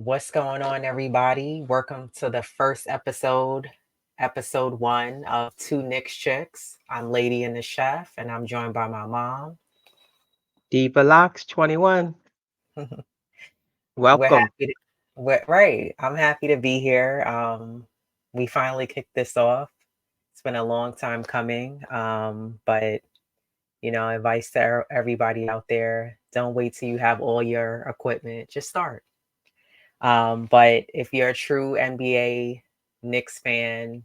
What's going on, everybody? Welcome to the first episode one of Two Knicks Chicks. I'm Lady and the Chef, and I'm joined by my mom. Diva Locks 21. We're Welcome. happy to, right. I'm happy to be here. We finally kicked this off. It's been a long time coming, but advice to everybody out there: don't wait till you have all your equipment. Just start. But if you're a true NBA Knicks fan,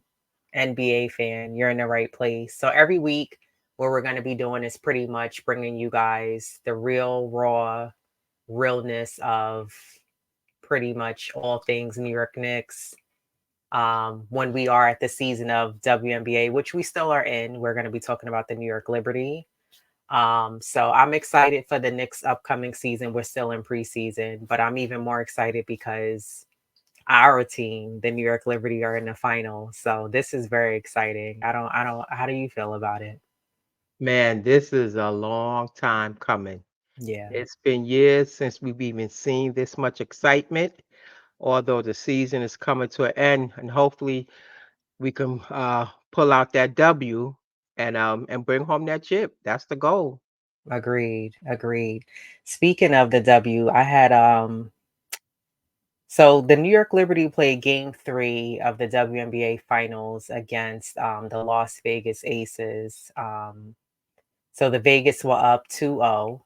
NBA fan, you're in the right place. So every week, what we're going to be doing is pretty much bringing you guys the real, raw realness of pretty much all things New York Knicks. When we are at the season of WNBA, which we still are in, we're going to be talking about the New York Liberty. So I'm excited for the Knicks upcoming season. We're still in preseason, but I'm even more excited because our team, the New York Liberty, are in the final. So this is very exciting. I don't, how do you feel about it? Man, this is a long time coming. Yeah, It's been years since we've even seen this much excitement, although the season is coming to an end, and hopefully we can pull out that W and bring home that chip. That's the goal. agreed, agreed. Speaking of the W, I had so the New York Liberty played game 3 of the WNBA finals against the Las Vegas Aces. So the Vegas were up 2-0.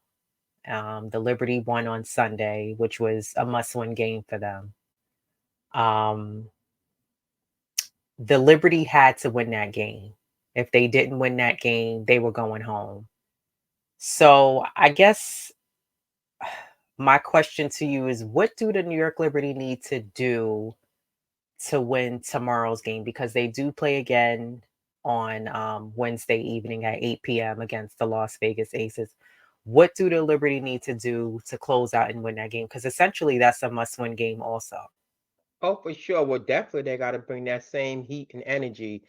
The Liberty won on Sunday, which was a must-win game for them. Um, the Liberty had to win that game. If they didn't win that game, they were going home. So I guess my question to you is, what do the New York Liberty need to do to win tomorrow's game? Because they do play again on Wednesday evening at 8 p.m. against the Las Vegas Aces. What do the Liberty need to do to close out and win that game? Because essentially that's a must win game, also. Oh, for sure. Well, definitely they got to bring that same heat and energy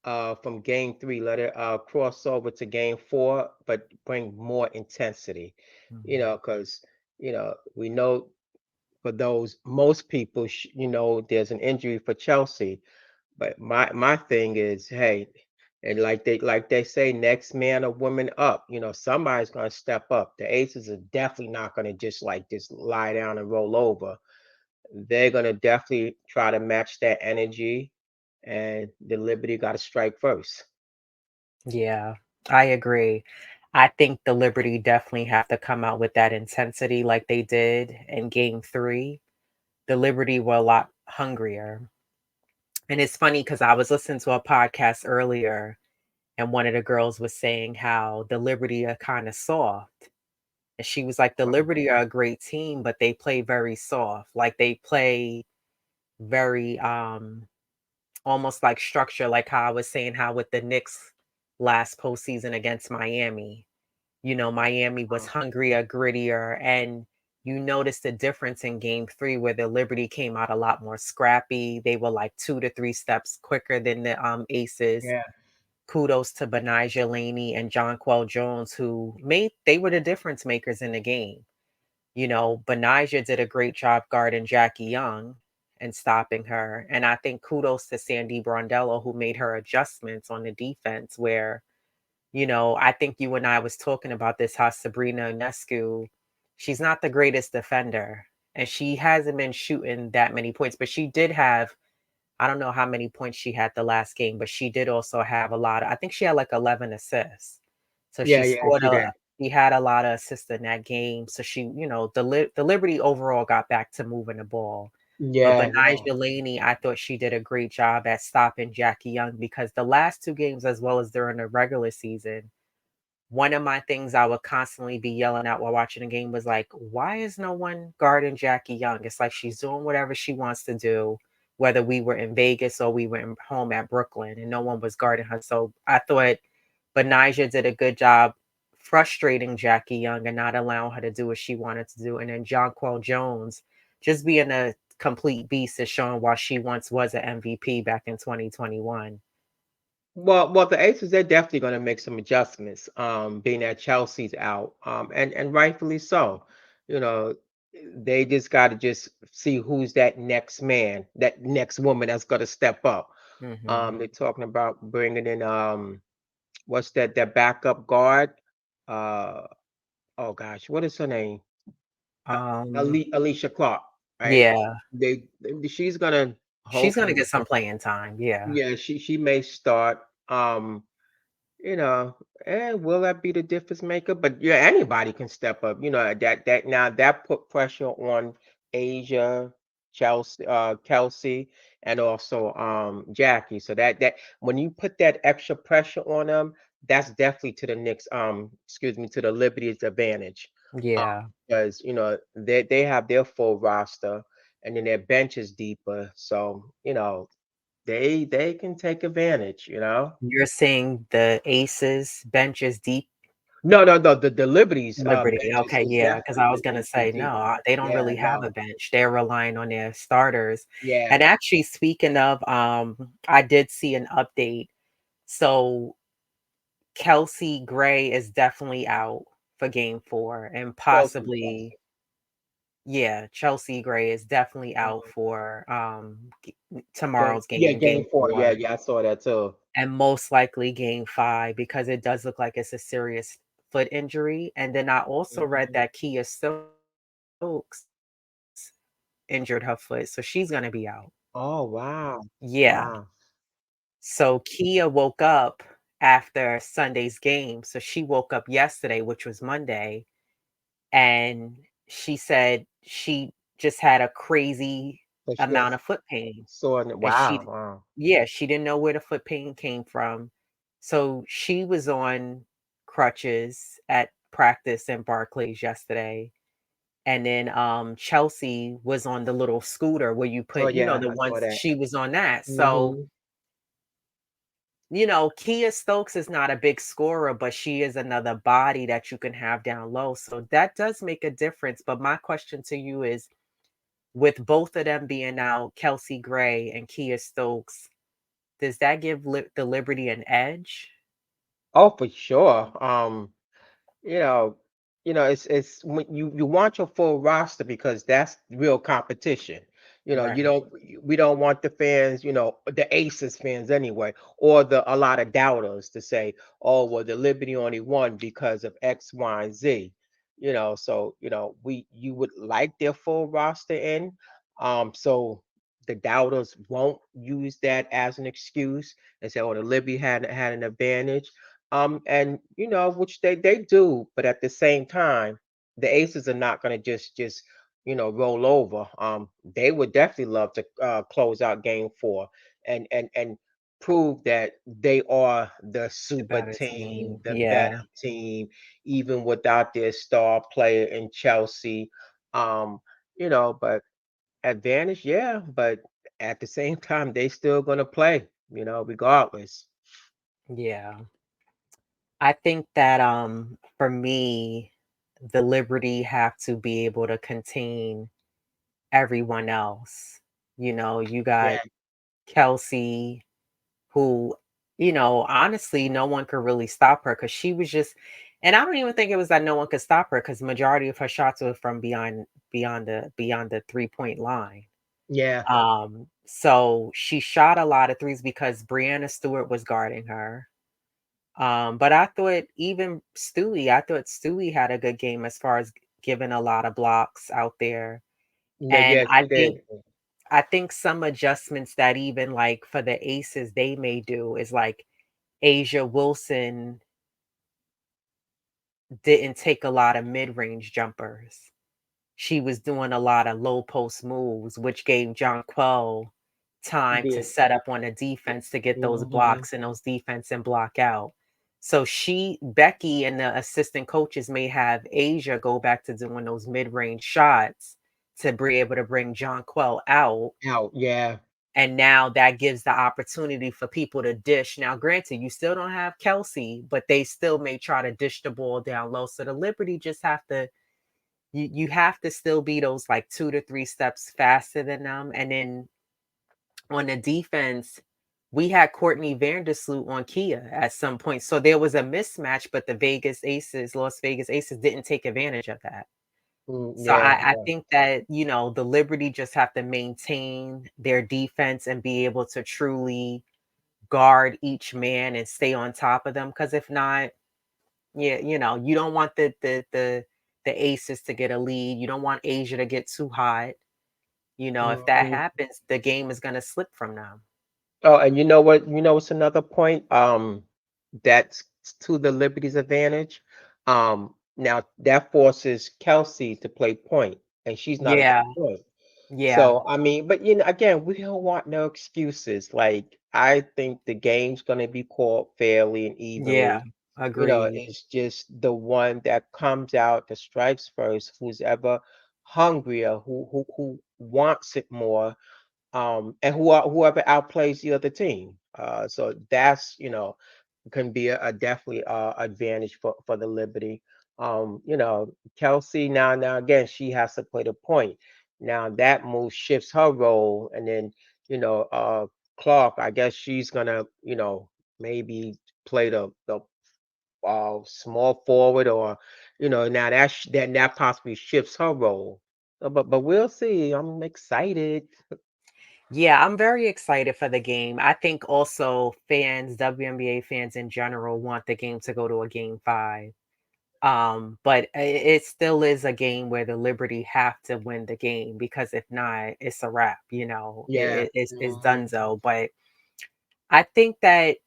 from game three. Let it cross over to game four, but bring more intensity. Mhm. Because we know for those most people, there's an injury for Chelsea. But my thing is, hey, and like they say, next man or woman up. Somebody's gonna step up. The Aces are definitely not gonna just lie down and roll over. They're gonna definitely try to match that energy, and the Liberty got to strike first. Yeah, I agree. I think the Liberty definitely have to come out with that intensity like they did in game 3. The Liberty were a lot hungrier. And it's funny because I was listening to a podcast earlier, and one of the girls was saying how the Liberty are kind of soft. And she was like, the Liberty are a great team, but they play very soft. Like they play very almost like structure, like how I was saying how with the Knicks last postseason against Miami. Miami was hungrier, grittier, and you noticed the difference in game 3 where the Liberty came out a lot more scrappy. They were like 2 to 3 steps quicker than the Aces. Yeah. Kudos to Benijah Laney and Jonquel Jones, who they were the difference makers in the game. Benijah did a great job guarding Jackie Young and stopping her. And I think kudos to Sandy Brondello, who made her adjustments on the defense where I think you and I was talking about this, how Sabrina Ionescu, she's not the greatest defender, and she hasn't been shooting that many points, but she did have, I don't know how many points she had the last game, but she did also have a lot of, I think she had like 11 assists. So Yeah, yeah, she did. she had a lot of assists in that game. So she, the Liberty overall got back to moving the ball. But Yeah, no. Benijah Laney, I thought she did a great job at stopping Jackie Young because the last 2 games, as well as during the regular season, one of my things I would constantly be yelling out while watching the game was like, why is no one guarding Jackie Young? It's like she's doing whatever she wants to do, whether we were in Vegas or we were home at Brooklyn, and no one was guarding her. So I thought Benijah did a good job frustrating Jackie Young and not allowing her to do what she wanted to do. And then Jonquel Jones just being a complete beast is showing why she once was an MVP back in 2021. Well, the Aces, they're definitely going to make some adjustments, being that Chelsea's out, and rightfully so. You know, They just got to just see who's that next man, that next woman that's going to step up. Mhm. They're talking about bringing in what's that backup guard? Uh, oh gosh, what is her name? Uh, Um, Alicia Clark, right? yeah, She's gonna she's gonna hopefully, get some playing time, yeah. yeah, she may start. You know, will that be the difference maker? But yeah, anybody can step up. You know, that now that put pressure on Asia, Kelsey, and also Jackie. So that when you put that extra pressure on them, that's definitely to the Knicks, excuse me, to the Liberty's advantage. Uh, Yeah. because you know they have their full roster and then their bench is deeper. So, you know, they can take advantage, you know. You're saying the Aces bench is deep? No, no, no, the Liberty's, Liberty, bench okay, is yeah, because definitely I was gonna is say, no, deeper. they don't Yeah, really have a no. bench. They're relying on their starters. Yeah. And actually, speaking of, I did see an update. So Kelsey Gray is definitely out for game 4 and Chelsea, possibly Chelsea. yeah, Chelsea Gray is definitely out Mhm. for, tomorrow's game, Game game 4. Yeah, 4, yeah, I saw that too. and most likely game 5 because it does look like it's a serious foot injury, and then I also read Mhm. that Kia Stokes injured her foot, so she's gonna be out. Oh, wow. Yeah. Wow. So Kia woke up after Sunday's game, so she woke up yesterday, which was Monday, and she said she just had a crazy So she amount has of foot pain, saw it. and Wow, wow. she didn't know where the foot pain came from. So she was on crutches at practice in Barclays yesterday. And then Chelsea was on the little scooter where you Oh, put, yeah, the I saw ones that. she was on that. So, Mhm. Kia Stokes is not a big scorer, but she is another body that you can have down low. So that does make a difference. But my question to you is with both of them being out, Kelsey Gray and Kia Stokes, does that give the Liberty an edge? Oh, for sure. You know, it's when you want your full roster because that's real competition. You know, Right. we don't want the fans, you know, the Aces fans anyway, or the a lot of doubters to say, oh, well, the Liberty only won because of X, Y, and Z. You know, so you would like their full roster in, so the doubters won't use that as an excuse and say, oh, the Liberty had an advantage, and which they do, but at the same time, the Aces are not going to just roll over. They would definitely love to close out Game 4 and prove that they are the The super better team, team. the better Yeah. team, even without their star player in Chelsea. Um, but advantage, yeah, but at the same time, they still going to play, regardless. Yeah. I think that for me, the Liberty have to be able to contain everyone else. You got Yeah, Kelsey, who, honestly, no one could really stop her because she was just, and I don't even think it was that no one could stop her because majority of her shots were from beyond the 3-point line. yeah. So she shot a lot of threes because Brianna Stewart was guarding her. But I thought Stewie had a good game as far as giving a lot of blocks out there. No, And yes, he did. I think some adjustments that even like for the aces they may do is like Asia Wilson didn't take a lot of mid-range jumpers. She was doing a lot of low post moves, which gave Jonquel time to Did. set up on the defense to get those Mhm. blocks and those defense and block out. So Becky and the assistant coaches may have Asia go back to doing those mid-range shots to be able to bring Jonquel out. Out, yeah. And now that gives the opportunity for people to dish. Now, granted, you still don't have Kelsey, but they still may try to dish the ball down low. So the Liberty just have to you have to still be those like 2 to 3 steps faster than them. And then on the defense, we had Courtney Vandersloot on Kia at some point. So there was a mismatch, but the Las Vegas Aces didn't take advantage of that. So Yeah, I think that, the Liberty just have to maintain their defense and be able to truly guard each man and stay on top of them. Because if not, yeah, you don't want the aces to get a lead. You don't want Asia to get too hot. If that mhm. happens, the game is gonna slip from them. Oh, and you know what? You know what's another point? That's to the Liberty's advantage. Now that forces Kelsey to play point, and she's not a good Yeah, point. yeah, So I mean, but again, we don't want no excuses. Like I think the game's gonna be called fairly and yeah. evenly. Agreed. It's just the one that comes out, that strikes first, who's ever hungrier, who wants it more, and whoever outplays the other team. So that's can be a definitely advantage for the Liberty. Kelsey now again she has to play the point. Now that move shifts her role, and then you know uh Clark, I guess she's gonna maybe play the small forward, or now that possibly shifts her role. But we'll see. I'm excited. Yeah, I'm very excited for the game. I think also fans, WNBA fans in general, want the game to go to a game five. But it still is a game where the Liberty have to win the game, because if not, it's a wrap. Yeah. It's Mhm. donezo. But I think that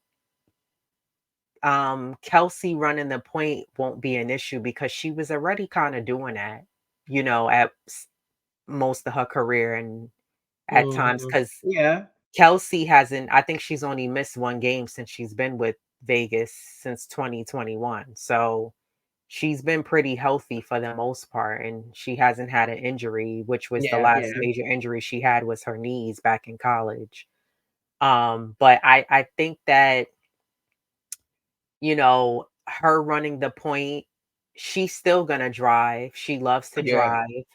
Kelsey running the point won't be an issue, because she was already kind of doing that, at most of her career and at times, Mhm. because Yeah. Kelsey hasn't, I think she's only missed one game since she's been with Vegas since 2021. So she's been pretty healthy for the most part, and she hasn't had an injury, which was the Yeah, last yeah. major injury she had was her knees back in college. But I think that her running the point, she's still gonna drive. She loves to Yeah. drive.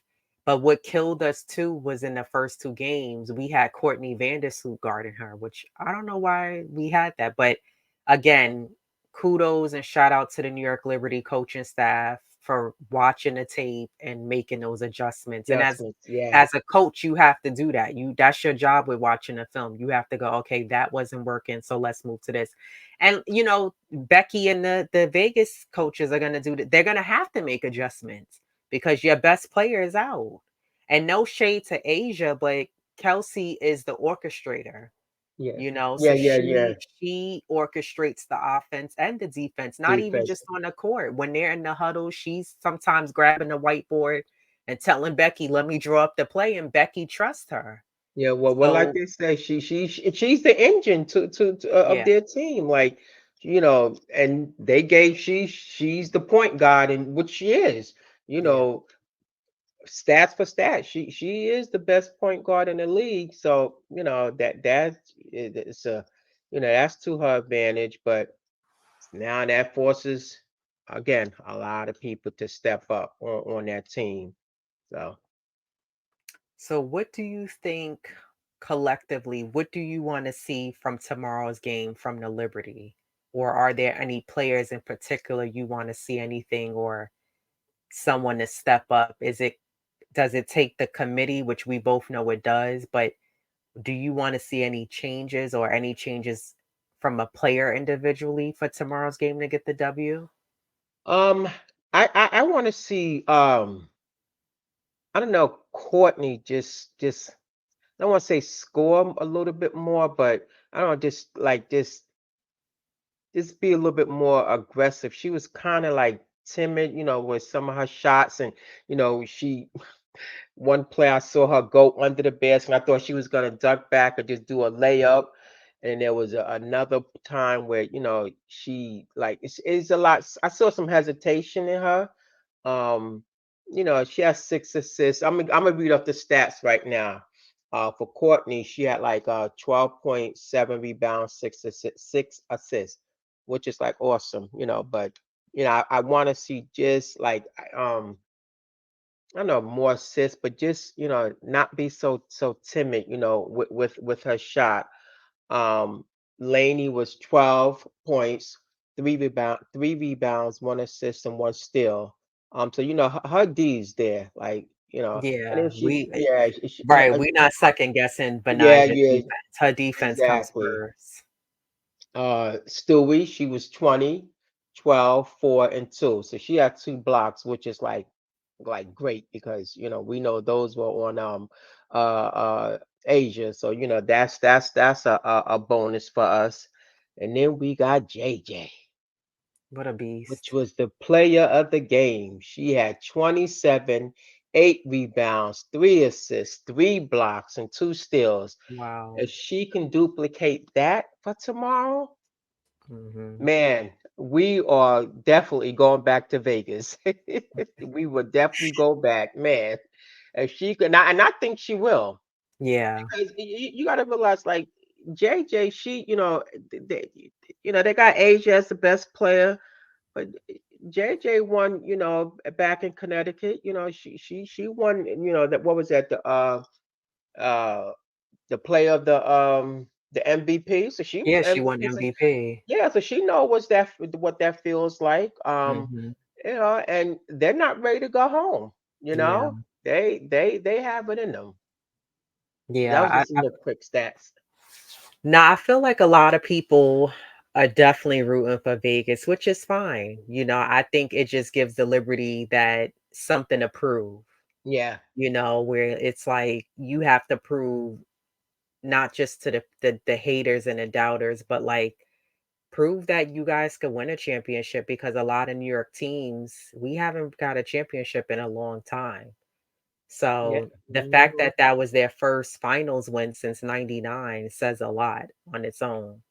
But what killed us too was in the first two games, we had Courtney Vandersloot guarding her, which I don't know why we had that. But again, kudos and shout out to the New York Liberty coaching staff for watching the tape and making those adjustments. And as Adjustments. Yeah. as a coach, you have to do that. That's your job with watching a film. You have to go, okay, that wasn't working, so let's move to this. And Becky and the Vegas coaches are gonna do that. They're gonna have to make adjustments because your best player is out. And no shade to Asia, but Kelsey is the orchestrator, Yeah. Yeah, so yeah, yeah. she orchestrates the offense and the defense, not even Defense. just on the court. When they're in the huddle, she's sometimes grabbing the whiteboard and telling Becky, let me draw up the play, and Becky trusts her. Yeah, well, like So they say, she's the engine of yeah, their team. Like, and they gave she's the point guard, and which she is. You yeah. know, stats for stats, she is the best point guard in the league. So it's that's to her advantage. But now that forces again a lot of people to step up on that team. So So what do you think collectively, what do you want to see from tomorrow's game from the Liberty? Or are there any players in particular you want to see anything, or someone to step up? Does it take the committee, which we both know it does, but do you want to see any changes, or any changes from a player individually for tomorrow's game to get the W? um I want to see I don't know, Courtney just I don't want to say score a little bit more, but I don't know, just be a little bit more aggressive. She was kind of like timid, with some of her shots, and she one play I saw her go under the basket, and I thought she was gonna duck back or just do a layup. And there was another time where she like it's a lot. I saw some hesitation in her. Um, she has 6 assists. I'm gonna read off the stats right now. For Courtney, she had like 12.7 rebounds, 6 assists, which is like awesome. But I want to see just like I don't know, more assists, but just not be so timid. With her shot. Um, Laney was 12 points, 3 rebounds, 1 assist, and 1 steal. So her D's there, like and then Yeah, she, yeah, right, we not second guessing yeah, Benaja yeah, defense. Her defense comes exactly. first. Stewie, she was 20, 12, 4, and 2. So she had 2 blocks, which is like great because we know those were on Asia. So that's a bonus for us. And then we got JJ, What a which beast. was the player of the game. She had 27, 8 rebounds, 3 assists, 3 blocks, and 2 steals. Wow. If she can duplicate that for tomorrow, Mhm. man, we are definitely going back to Vegas. We will definitely go back, man. If she could, and I think she will, Yeah. because you got to realize, like JJ, she, they, they got Asia as the best player, but JJ won, back in Connecticut. She won. That what was that uh the player of the MVP. So she was Yeah, she won MVP. So MVP. yeah, so she know what that feels like. Mhm. And they're not ready to go home. Yeah. They have it in them. That was Yeah, just some little quick stats. Nah, I feel like a lot of people are definitely rooting for Vegas, which is fine. I think it just gives the Liberty that something to prove, Yeah. where it's like you have to prove not just to the haters and the doubters, but like prove that you guys could win a championship because a lot of New York teams, we haven't got a championship in a long time. Yeah. So the fact Hmm. that that was their first finals win since 99 says a lot on its own.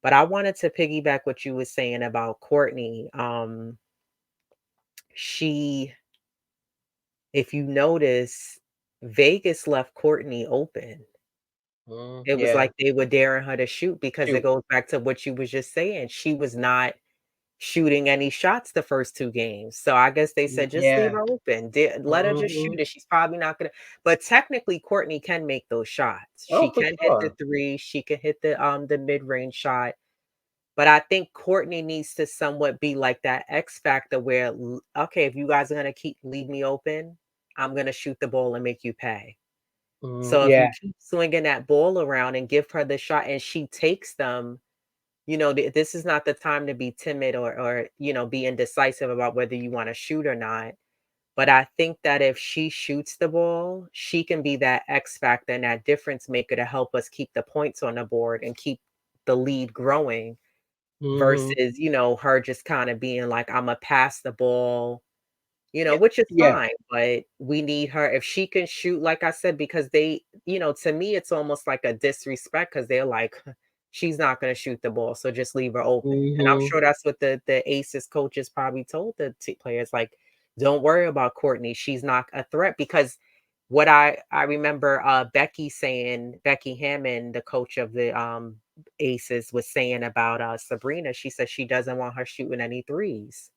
But I wanted to piggyback what you were saying about Courtney. She, if you notice, Vegas left Courtney open. It was Yeah. like they were daring her to shoot because it Shoot. goes back to what you was just saying. She was not shooting any shots the first 2 games. So I guess they said, "Just leave Yeah. her open. Let her just shoot Hmm. it. She's probably not gonna." But technically, Courtney can make those shots. Oh, She for can hit the sure. 3, she can hit the mid-range shot. But I think Courtney needs to somewhat be like that X factor where, okay, if you guys are gonna keep leave me open, I'm gonna shoot the ball and make you pay. So if you Yeah. keep swinging that ball around and give her the shot and she takes them, this is not the time to be timid or be indecisive about whether you want to shoot or not. But I think that if she shoots the ball, she can be that X factor and that difference maker to help us keep the points on the board and keep the lead growing Hmm. versus, her just kind of being like, I'm gonna pass the ball, Yeah. which is Yeah. fine, but we need her if she can shoot, like I said, because to me, it's almost like a disrespect because they're like, she's not going to shoot the ball, so just leave her open. And I'm Hmm. sure that's what the Aces coaches probably told the players, like, don't worry about Courtney, she's not a threat. Because what I remember Becky Hammond, the coach of the Aces, was saying about Sabrina. She said she doesn't want her shooting any threes.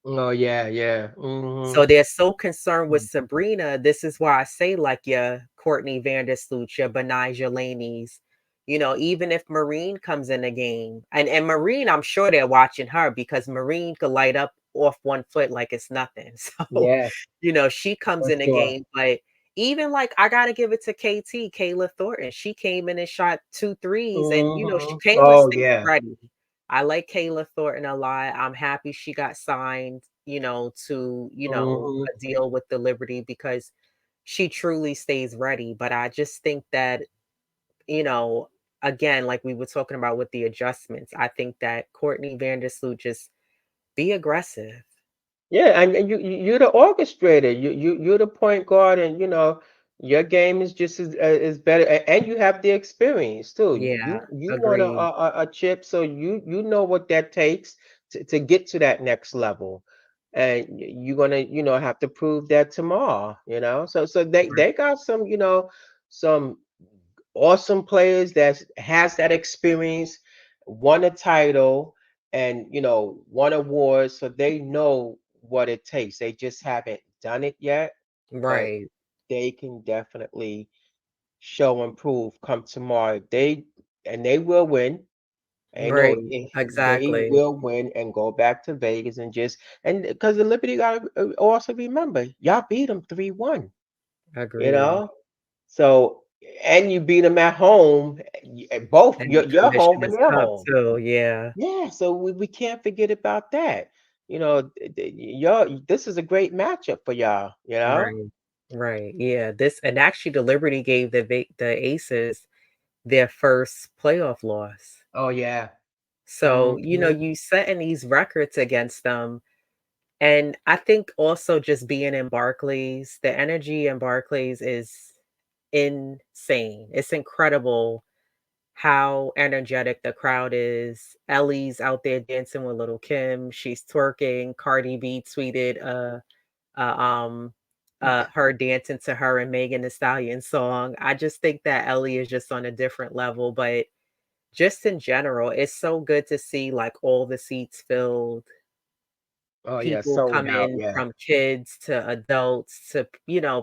Oh yeah. Yeah. Hmm. So they're so concerned with Sabrina. This is why I say, like, your Courtney Vandersloot, your Benija Laney's, even if Marine comes in the game, and Marine, I'm sure they're watching her because Marine could light up off one foot like it's nothing. So, Yes, she comes for in the sure. game, but even like I gotta give it to KT, Kayla Thornton. She came in and shot two threes, and Hmm. Kayla Oh stayed yeah. ready. I like Kayla Thornton a lot. I'm happy she got signed, to, Hmm. a deal with the Liberty because she truly stays ready. But I just think that, you know, again, like we were talking about with the adjustments, I think that Courtney Vandersloot just be aggressive. Yeah, and you're the orchestrator. You're the point guard, and your game is just as better, and you have the experience too. Yeah, You want agreed. a chip, so you know what that takes to get to that next level, and you're gonna have to prove that tomorrow. So Right. they got some some awesome players that has that experience, won a title, and won awards, so they know what it takes. They just haven't done it yet, but Right. they can definitely show and prove come tomorrow. They will win, Ain't no Right. if they Exactly. will win and go back to Vegas and just and because the Liberty got to also remember y'all beat them 3-1, you Agreed. know. So and you beat them at home, both And the your home condition and is their tough home. too. Yeah. Yeah, so we can't forget about that. You know, y'all, this is a great matchup for y'all. You know. Right. Right. Yeah. This and actually the Liberty gave the Aces their first playoff loss. Oh yeah. So, Hmm. you setting these records against them. And I think also just being in Barclays, the energy in Barclays is insane. It's incredible how energetic the crowd is. Ellie's out there dancing with Little Kim. She's twerking. Cardi B tweeted uh, um, her dancing to her and Megan Thee Stallion song. I just think that Ellie is just on a different level. But just in general, it's so good to see like all the seats filled, Oh yeah, people sold come out. in Yeah. from kids to adults to,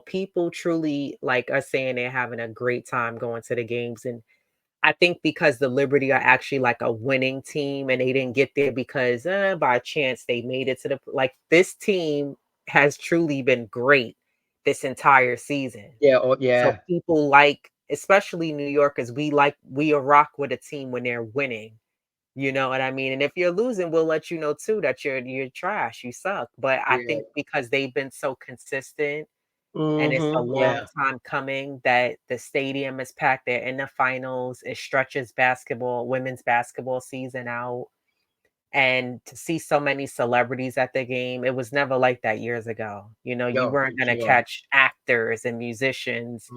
people truly like are saying they're having a great time going to the games. And I think because the Liberty are actually like a winning team and they didn't get there because by chance they made it to the like this team has truly been great this entire season. Yeah. Oh So yeah. people like, especially New Yorkers, we rock with a team when they're winning. You know what I mean? And if you're losing, we'll let you know too that you're trash, you suck. But I Yeah. think because they've been so consistent and it's a Hmm. long Yeah. time coming that the stadium is packed, they're in the finals, it stretches women's basketball season out. And to see so many celebrities at the game, it was never like that years ago. You No, for weren't gonna sure. catch actors and musicians,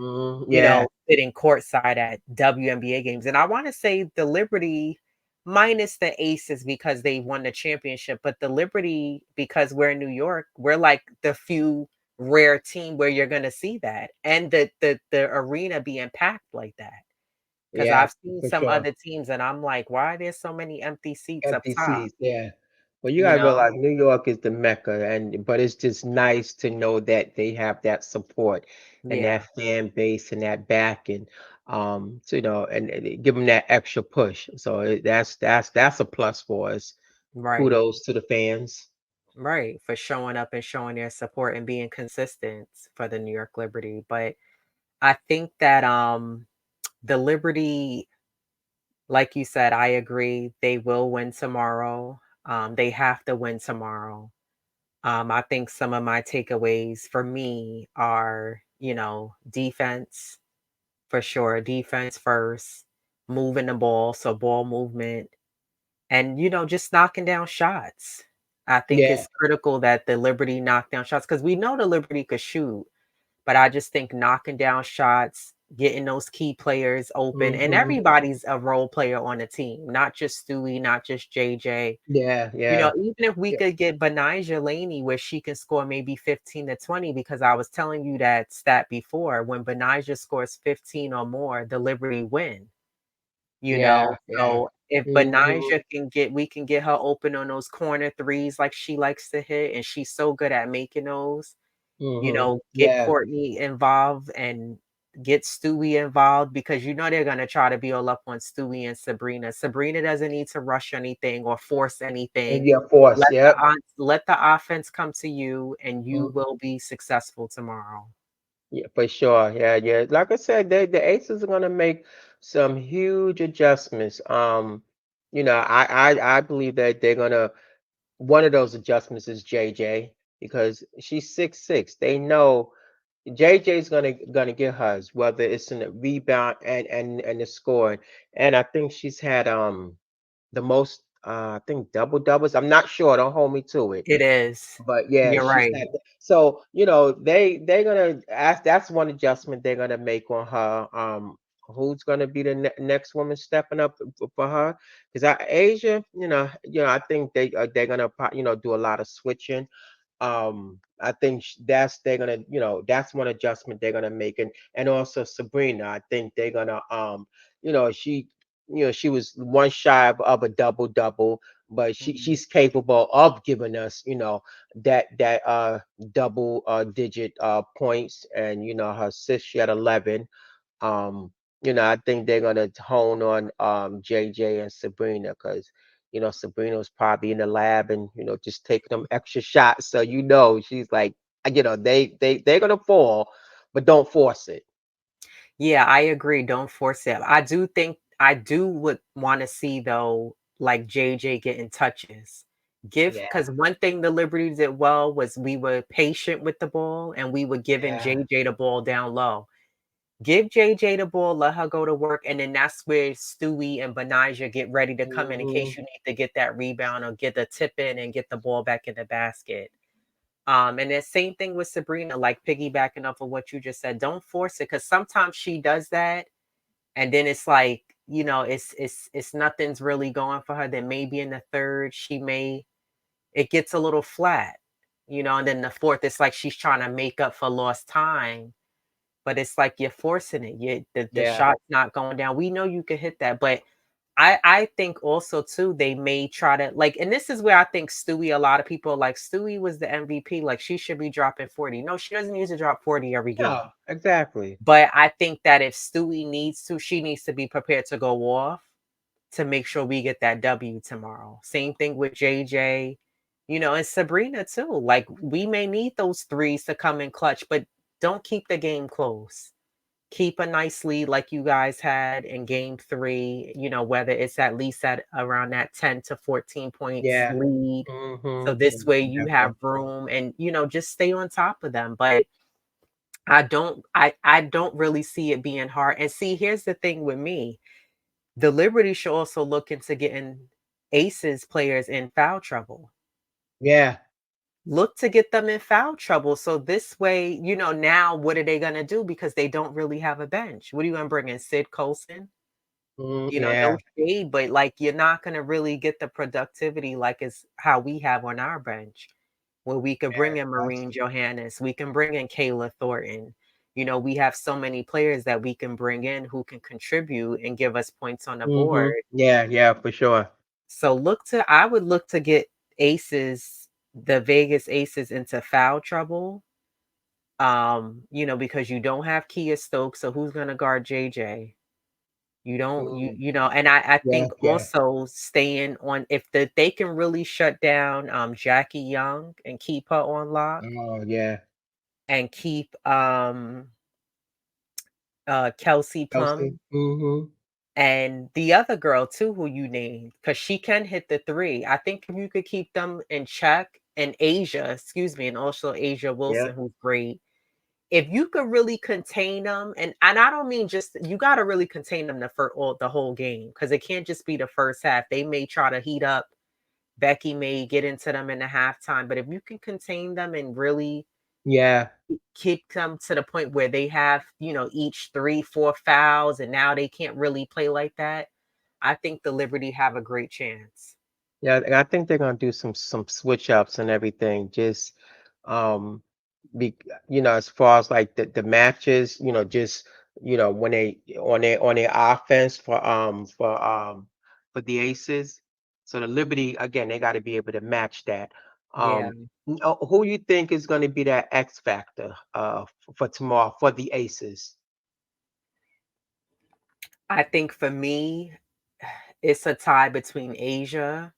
Yeah. sitting courtside at WNBA games. And I want to say the Liberty, minus the Aces because they won the championship, but the Liberty, because we're in New York, we're like the few rare team where you're gonna see that. And the arena being packed like that. Because Yeah. I've seen For some sure. other teams and I'm like, why are there so many empty seats up Empty top? seats, yeah. Well, you You gotta know? realize New York is the Mecca, and but it's just nice to know that they have that support and Yeah, that fan base and that backing, so, and it give them that extra push. So that's a plus for us. right. Kudos to the fans. Right. For showing up and showing their support and being consistent for the New York Liberty. But I think that the Liberty, like you said, I agree, they will win tomorrow. They have to win tomorrow. I think some of my takeaways for me are, defense for sure, defense first, moving the ball, so ball movement, and just knocking down shots. I think Yeah. it's critical that the Liberty knock down shots because we know the Liberty could shoot, but I just think knocking down shots, getting those key players open, and Hmm. everybody's a role player on the team, not just Stewie, not just JJ. Yeah. Yeah. Even if we Yeah. could get Benijah Laney where she can score maybe 15 to 20, because I was telling you that stat before, when Benijah scores 15 or more, the Liberty win. Yeah. Yeah. So if Hmm. Benijah we can get her open on those corner threes like she likes to hit, and she's so good at making those. Hmm. Get Yeah. Courtney involved and get Stewie involved because they're gonna try to be all up on Stewie and Sabrina. Sabrina doesn't need to rush anything or force And anything. yeah, force. Yep. Let the offense come to you, and you Mm, will be successful tomorrow. yeah, for sure. Yeah, yeah. Like I said, the Aces are gonna make some huge adjustments. I believe that they're gonna one of those adjustments is JJ because she's 6'6". They know JJ's gonna get hers, whether it's in the rebound and the scoring. And I think she's had the most I think double doubles. I'm not sure, don't hold me to it. It is. But yeah, You're she's right. had so they're gonna ask that's one adjustment they're gonna make on her. Who's gonna be the next woman stepping up for her? Because Asia, I think they're gonna do a lot of switching. I think that's they're gonna that's one adjustment they're gonna make, and also Sabrina. I think they're gonna she she was one shy of a double double, but Mhm. she's capable of giving us that double digit points, and her assist she had 11. I think they're gonna hone on JJ and Sabrina because Sabrina was probably in the lab and just taking them extra shots. So she's like, they're gonna fall, but don't force it. Yeah, I agree. Don't force it. I do think I do would want to see though, like JJ getting touches. Give Yeah, because one thing the Liberty did well was we were patient with the ball and we were giving yeah. JJ the ball down low. Give JJ the ball, let her go to work, and then that's where Stewie and Benijah get ready to come in Hmm. case you need to get that rebound or get the tip in and get the ball back in the basket. And the same thing with Sabrina, like piggybacking off of what you just said. Don't force it because sometimes she does that, and then it's like, it's nothing's really going for her. Then maybe in the third, it gets a little flat, and then the fourth, it's like she's trying to make up for lost time, but it's like you're forcing it. The Yeah. shot's not going down. We know you could hit that, but I think also too they may try to like, and this is where I think Stewie. A lot of people like Stewie was the MVP. Like she should be dropping 40. No, she doesn't need to drop 40 every game. No, exactly. But I think that if Stewie needs to, she needs to be prepared to go off to make sure we get that W tomorrow. Same thing with JJ, and Sabrina too. Like we may need those threes to come in clutch, but don't keep the game close. Keep a nice lead like you guys had in game three, whether it's at least at around that 10 to 14 points Yeah. lead. Hmm. So this way you have room and just stay on top of them. But I don't really see it being hard. And see, here's the thing with me. The Liberty should also look into getting aces players in foul trouble. Yeah. Look to get them in foul trouble. So this way, now what are they gonna do? Because they don't really have a bench. What are you gonna bring in? Sid Colson? No Yeah. shade, but like you're not gonna really get the productivity like is how we have on our bench, where we could bring in Yeah. Marine Johannes, we can bring in Kayla Thornton. We have so many players that we can bring in who can contribute and give us points on the board. Yeah. Yeah. For sure. So I would look to get aces, the Vegas aces into foul trouble. Because you don't have Kia Stokes, so who's gonna guard JJ? You don't Mm, and I yeah. think Yeah. also staying on if they can really shut down Jackie Young and keep her on lock Oh, yeah. and keep Kelsey Chelsea. Plum Mhm. and the other girl too who you named, because she can hit the three. I think if you could keep them in check, and Asia, excuse me, and also Asia Yeah. Wilson, who's great. If you could really contain them, and I don't mean just you got to really contain them the whole game, because it can't just be the first half. They may try to heat up. Becky may get into them in the halftime, but if you can contain them and really Yeah. keep them to the point where they have each 3 4 fouls, and now they can't really play like that, I think the Liberty have a great chance. Yeah, and I think they're gonna do some switch ups and everything. Just um be as far as like the matches, just when they on their offense for the Aces. So the Liberty again, they got to be able to match that. Yeah, Who you think is going to be that X factor for tomorrow for the Aces? I think for me, it's a tie between Asia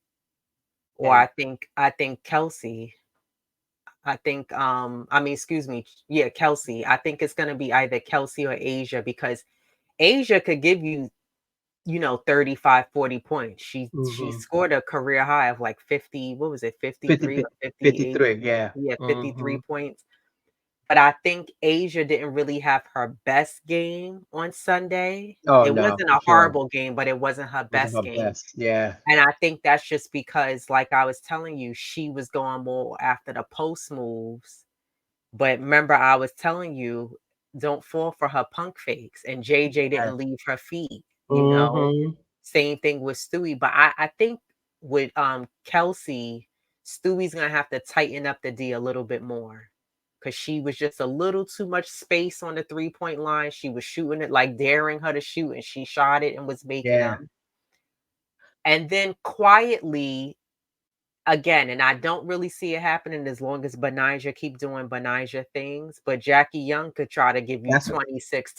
or And I think Kelsey. I think I mean excuse me, yeah, Kelsey. I think it's gonna be either Kelsey or Asia, because Asia could give you, 35, 40 points. She hmm scored a career high of like 50, what was it, 50, 53 or 58? 53, yeah. Yeah, 53 Hmm. points. But I think Asia didn't really have her best game on Sunday. Oh It no, wasn't for a sure. horrible game, but it wasn't her Wasn't best her game. best. Yeah. And I think that's just because, like I was telling you, she was going more after the post moves. But remember, I was telling you, don't fall for her punk fakes. And JJ Yes. didn't leave her feet. Mhm. Same thing with Stewie. But I think with Kelsey, Stewie's gonna have to tighten up the D a little bit more. Cause she was just a little too much space on the 3-point line. She was shooting it, like daring her to shoot, and she shot it and was making Yeah. them. And then quietly, again, and I don't really see it happening as long as Benijah keep doing Benijah things, but Jackie Young could try to give you That's 26,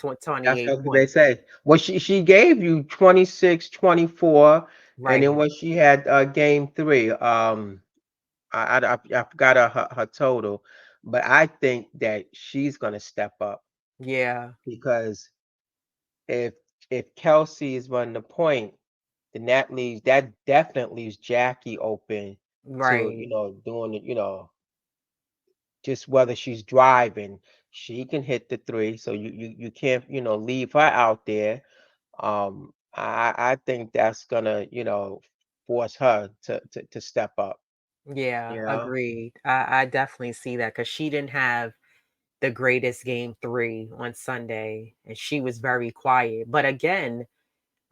that's 28 what they points. say. Well, she gave you 26, 24, and then Right. when she had game three, I forgot her total, but I think that she's gonna step up Yeah. because if Kelsey is running the point, then that definitely leaves Jackie open to, Right. doing it, just whether she's driving, she can hit the three. So you can't, leave her out there. I think that's gonna, force her to step up, Yeah, you know? agreed. I definitely see that because she didn't have the greatest game three on Sunday, and she was very quiet. But again,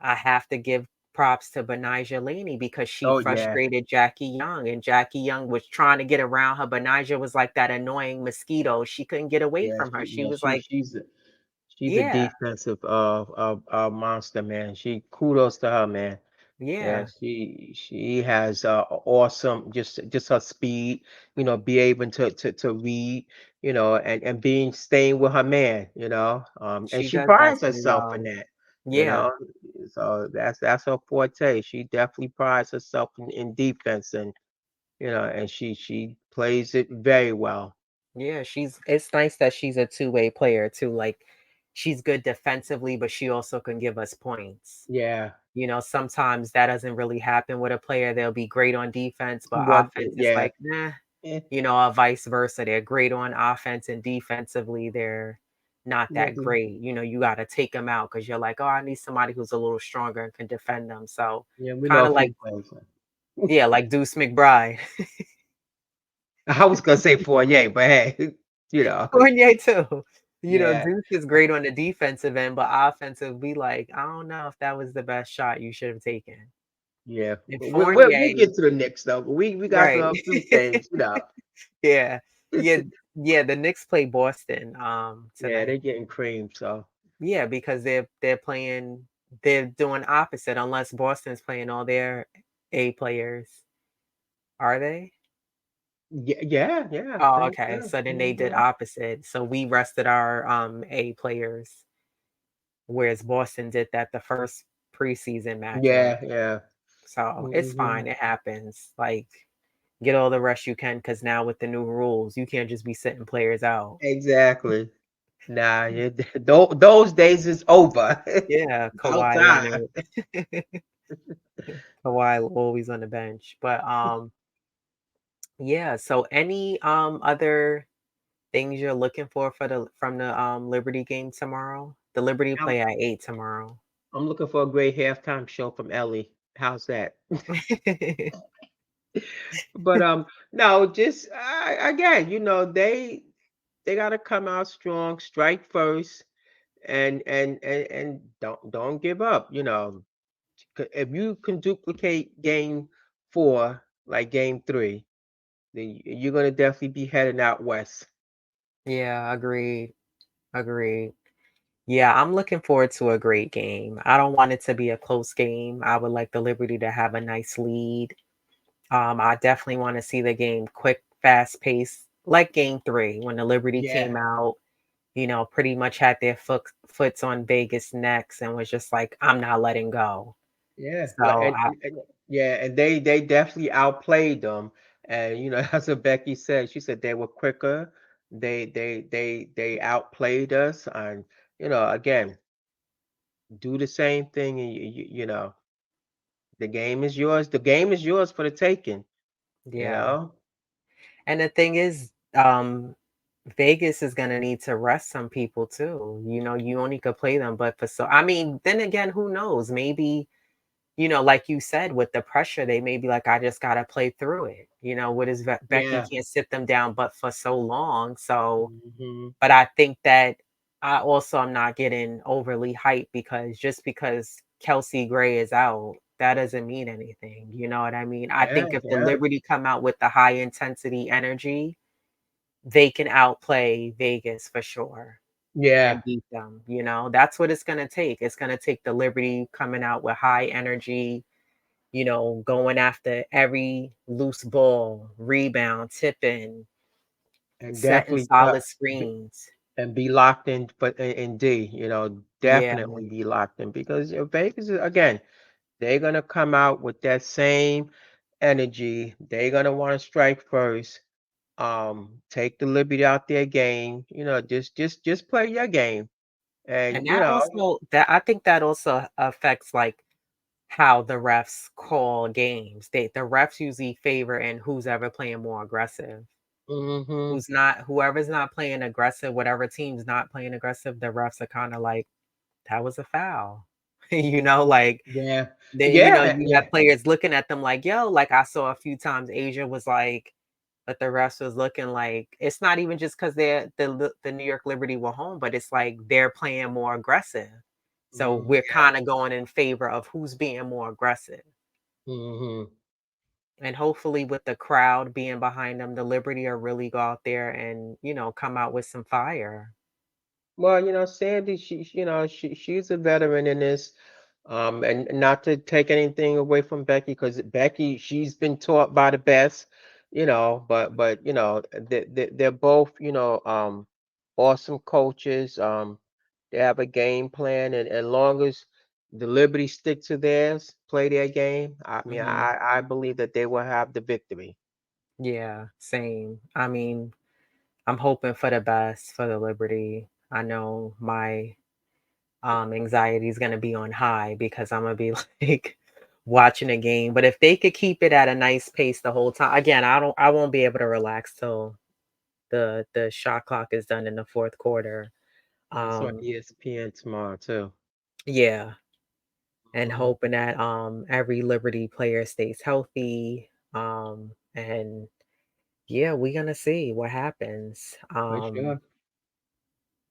I have to give props to Benijah Laney because she Oh yeah. frustrated Jackie Young, and Jackie Young was trying to get around her. Benijah was like that annoying mosquito. She couldn't get away Yeah, from her. She yeah, was like, she's a yeah, defensive monster, man. Kudos to her, man. Yeah, yeah, she has awesome just her speed, be able to read, and being staying with her man, and she she does that prides so herself in well. that, you Yeah, know. So that's her forte. She definitely prides herself in defense, and she plays it very well. yeah, it's nice that she's a two-way player too. Like she's good defensively, but she also can give us points. Yeah. Sometimes that doesn't really happen with a player. They'll be great on defense, but What offense is yeah. like, nah, Eh, or vice versa. They're great on offense and defensively, they're not yeah, that great. You got to take them out because you're like, oh, I need somebody who's a little stronger and can defend them. So, yeah, we know kind a of few like, players. yeah, like Deuce McBride. I was gonna say Fournier, but hey, you know, Fournier, too. yeah, Deuce is great on the defensive end, but offensive, we like, I don't know if that was the best shot you should have taken. yeah. And But we'll Fournier, get to the Knicks though. But we got right. a few things. Yeah. Yeah, yeah, the Knicks play Boston, Yeah, tonight. they're getting creamed. So Yeah, because they're doing opposite unless Boston's playing all their A players. Are they? yeah, I Oh, think okay. so. So then they did Mhm. opposite. So we rested our A players, whereas Boston did that the first preseason matchup. Yeah, yeah. So it's Hmm. fine. It happens. Like get all the rest you can because now with the new rules, you can't just be sitting players out. Exactly. Nah, those days is over. Yeah, About Kawhi time. Leonard. Kawhi always on the bench. But yeah, so any other things you're looking for the from the Liberty game tomorrow? The Liberty I'm, play at 8 tomorrow. I'm looking for a great halftime show from Ellie. How's that? But no, just again, they got to come out strong, strike first, and don't give up. If you can duplicate game four like game three, then you're gonna definitely be heading out west. Yeah, agreed. Agreed. Yeah, I'm looking forward to a great game. I don't want it to be a close game. I would like the Liberty to have a nice lead. I definitely want to see the game quick, fast paced, like game three when the Liberty Yeah, came out, pretty much had their foots on Vegas necks and was just like, I'm not letting go. yeah, So yeah, and they definitely outplayed them. And as what Becky said, she said they were quicker. They outplayed us, and again, do the same thing, and the game is yours. The game is yours for the taking. You yeah. know. And the thing is, Vegas is gonna need to rest some people too. You only could play them, but I mean, then again, who knows? Maybe, like you said, with the pressure, they may be like, I just gotta play through it. What is Becky Yeah. can't sit them down but for so long. So Hmm. but I think that I also am not getting overly hyped because just because Kelsey Gray is out, that doesn't mean anything. You know what I mean? I Yeah, think if the yeah, Liberty come out with the high intensity energy, they can outplay Vegas for sure yeah, and beat them. That's what it's gonna take. It's gonna take the Liberty coming out with high energy, going after every loose ball, rebound, tipping, and setting definitely solid screens. and be locked in, but in D, Yeah, definitely be locked in because Vegas again, they're gonna come out with that same energy. They're gonna want to strike first. Take the liberty out their game. Just play your game, and and I think that also affects like how the refs call games. The refs usually favor and who's ever playing more aggressive. hmm Whoever's not playing aggressive, whatever team's not playing aggressive, the refs are kind of like, that was a foul. Like yeah, you have yeah. players looking at them like, yo, like I saw a few times Asia was like, but the refs was looking like it's not even just because the New York Liberty were home, but it's like they're playing more aggressive. So we're Yeah. kind of going in favor of who's being more aggressive. hmm And hopefully with the crowd being behind them, the Liberty will really go out there and, come out with some fire. Well, Sandy, she's a veteran in this. And not to take anything away from Becky, because Becky, she's been taught by the best, but they're both, awesome coaches. They have a game plan, and as long as the Liberty stick to theirs, play their game, I mean, Mhm. I believe that they will have the victory. Yeah, same. I mean, I'm hoping for the best for the Liberty. I know my anxiety is going to be on high because I'm going to be like watching a game, but if they could keep it at a nice pace the whole time. Again, I won't be able to relax till the shot clock is done in the fourth quarter. It's on Um ESPN tomorrow too. yeah, and Mhm. hoping that every Liberty player stays healthy. And yeah, we're gonna see what happens. For sure.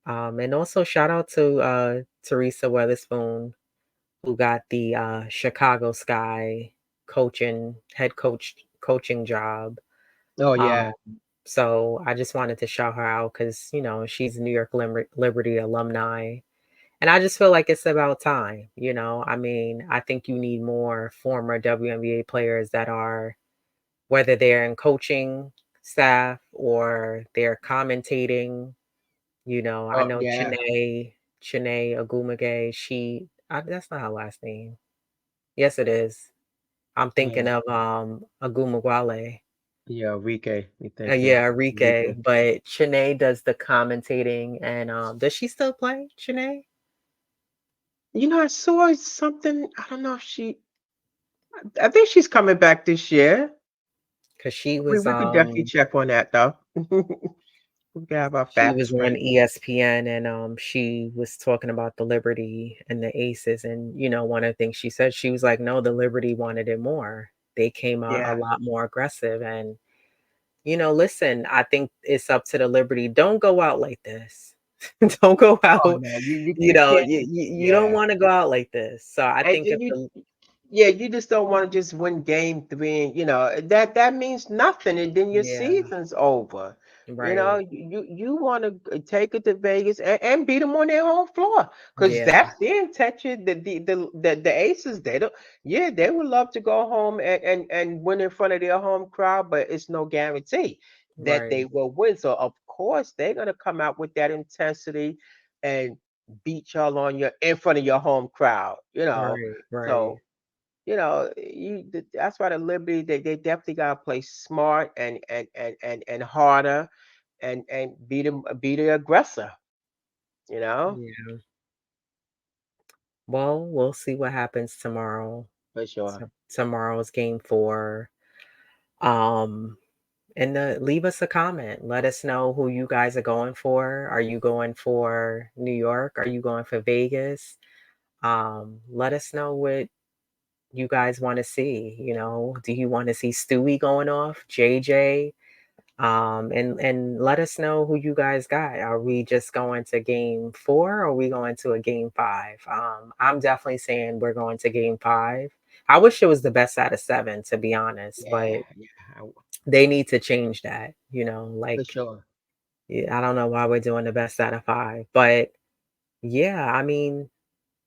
And also shout out to Teresa Weatherspoon, who got the Chicago Sky head coaching job. Oh Um, yeah. so I just wanted to shout her out because she's a New York Liberty alumni, and I just feel like it's about time. I mean, I think you need more former WNBA players that are, whether they're in coaching staff or they're commentating. I Oh know yeah. Chene Ogumage. That's not her last name. Yes, it is. I'm thinking Yeah. of Agumagwale. Yeah. Rike, you thinking? Yeah, Enrique. Rike. But Chene does the commentating, and does she still play, Chene? I saw something. I don't know if she. I think she's coming back this year. Because she We was we could definitely check on that though. We can have our she facts was on straight. ESPN, and she was talking about the Liberty and the Aces, and one of the things she said, she was like, no, the Liberty wanted it more. They came out a Yeah. lot more aggressive, and listen, I think it's up to the Liberty. Don't go out like this. Don't go Oh out, no, you can't. you don't Yeah. want to go out like this. So I think if And the yeah, you just don't want to just win game three, and that means nothing, and then your yeah, season's over. right, You want to take it to Vegas and beat them on their home floor, because yeah, that's their intention. The Aces, they don't. Yeah, they would love to go home and win in front of their home crowd, but it's no guarantee that they right, will win. So of course they're gonna come out with that intensity and beat y'all on your in front of your home crowd. right, right. So that's why the Liberty, they definitely gotta play smart and harder, and beat the aggressor. You know, Yeah. Well, we'll see what happens tomorrow. for sure. Tomorrow's game four. Um, and leave us a comment. Let us know who you guys are going for. Are you going for New York? Are you going for Vegas? Let us know what you guys want to see. Do you want to see Stewie going off, JJ? And let us know who you guys got. Are we just going to game four, or are we going to a game five? I'm definitely saying we're going to game five. I wish it was the best out of seven, to be honest, Yeah, but yeah, they need to change that. for Like, sure. yeah, I don't know why we're doing the best out of five, but yeah, I mean,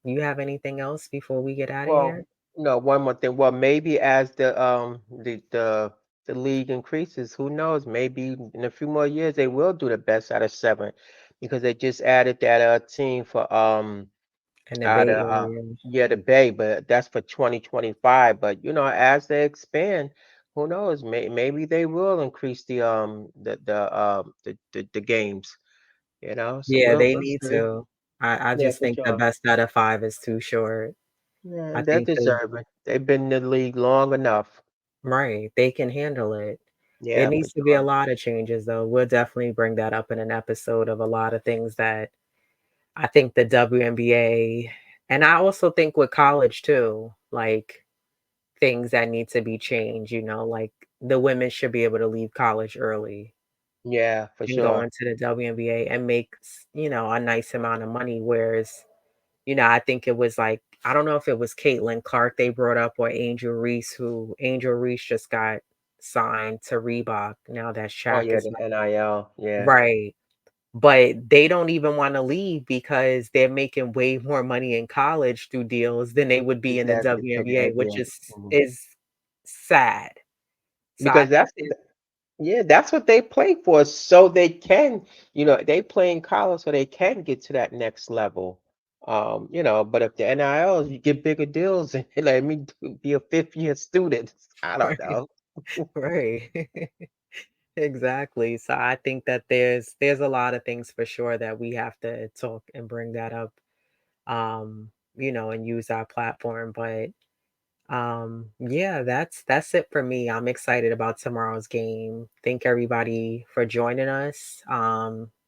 you have anything else before we get out of Well, here? No, one more thing. Well, maybe as the league increases, who knows? Maybe in a few more years they will do the best out of seven, because they just added that team for in the out Bay of Area. yeah, the Bay, but that's for 2025. But as they expand, who knows? Maybe they will increase the games. So Yeah, they we'll need see. to. I Yeah, just for think the sure. best out of five is too short. Yeah, I and they're think they deserving. They've been in the league long enough. right, they can handle it. It Yeah, for needs to be a sure. lot of changes, though. We'll definitely bring that up in an episode of a lot of things that I think the WNBA, and I also think with college too, like things that need to be changed, like the women should be able to leave college early Yeah, for and go sure. into the WNBA and make, a nice amount of money. Whereas, I think it was like, I don't know if it was Caitlin Clark they brought up or Angel Reese, who Angel Reese just got signed to Reebok now that Oh Shaq yeah, is the NIL. Yeah. right. But they don't even wanna leave because they're making way more money in college through deals than they would be in the Exactly. Taking WNBA, that which deal. is Mhm. is sad. So I Because think it that's what they play for, so they can, they play in college so they can get to that next level. But if the NIL, you get bigger deals and let me be a fifth year student. I don't right, know. right. Exactly. So I think that there's a lot of things for sure that we have to talk and bring that up, and use our platform. But yeah, that's it for me. I'm excited about tomorrow's game. Thank everybody for joining us.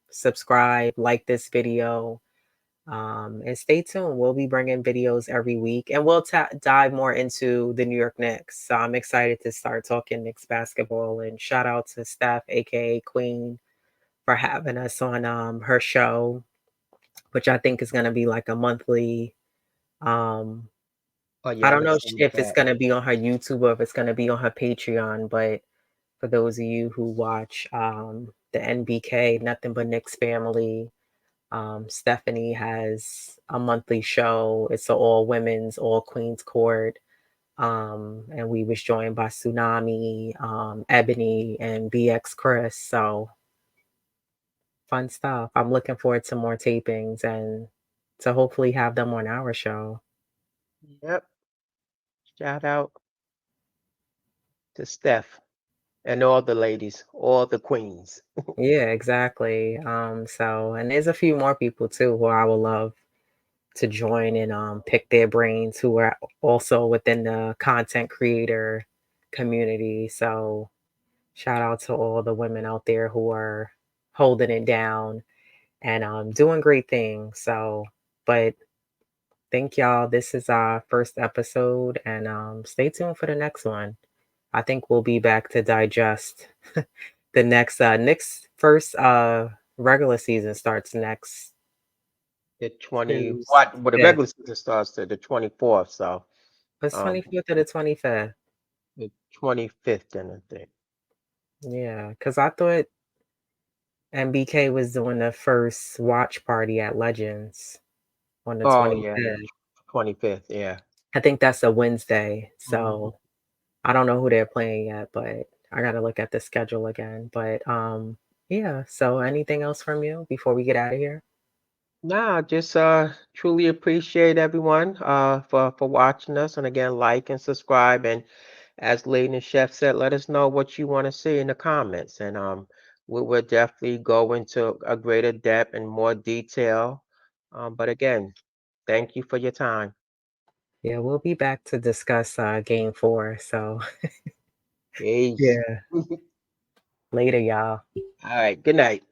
Subscribe, like this video, and stay tuned. We'll be bringing videos every week, and we'll dive more into the New York Knicks. So I'm excited to start talking Knicks basketball. And shout out to Steph, aka Queen, for having us on her show, which I think is going to be like a monthly. Um, Oh I yeah, I'm don't know excited if for it's that. going to be on her YouTube or if it's going to be on her Patreon, but for those of you who watch the NBK, Nothing But Knicks Family, Stephanie has a monthly show. It's a all women's, all queens court. And we was joined by Tsunami, Ebony, and BX Chris. So fun stuff. I'm looking forward to more tapings and to hopefully have them on our show. Yep. Shout out to Steph and all the ladies, all the queens. Yeah, exactly. And there's a few more people too who I would love to join and pick their brains who are also within the content creator community. So shout out to all the women out there who are holding it down and doing great things. So, but thank y'all. This is our first episode, and stay tuned for the next one. I think we'll be back to digest the next first regular season starts next The 20 what? Well, the Tuesday. regular season starts the 24th, so It's um 25th or the 25th. the 25th, then I think. Yeah, because I thought MBK was doing the first watch party at Legends on the Oh yeah, yeah, 25th. 25th, yeah. I think that's a Wednesday. Mhm. So I don't know who they're playing yet, but I gotta look at the schedule again. But yeah, so anything else from you before we get out of here? Nah, just truly appreciate everyone for watching us, and again, like and subscribe, and as Lady and Chef said, let us know what you want to see in the comments, and we'll definitely go into a greater depth and more detail. But again, thank you for your time. Yeah, we'll be back to discuss game four. So Peace. yeah, later, y'all. All right, good night.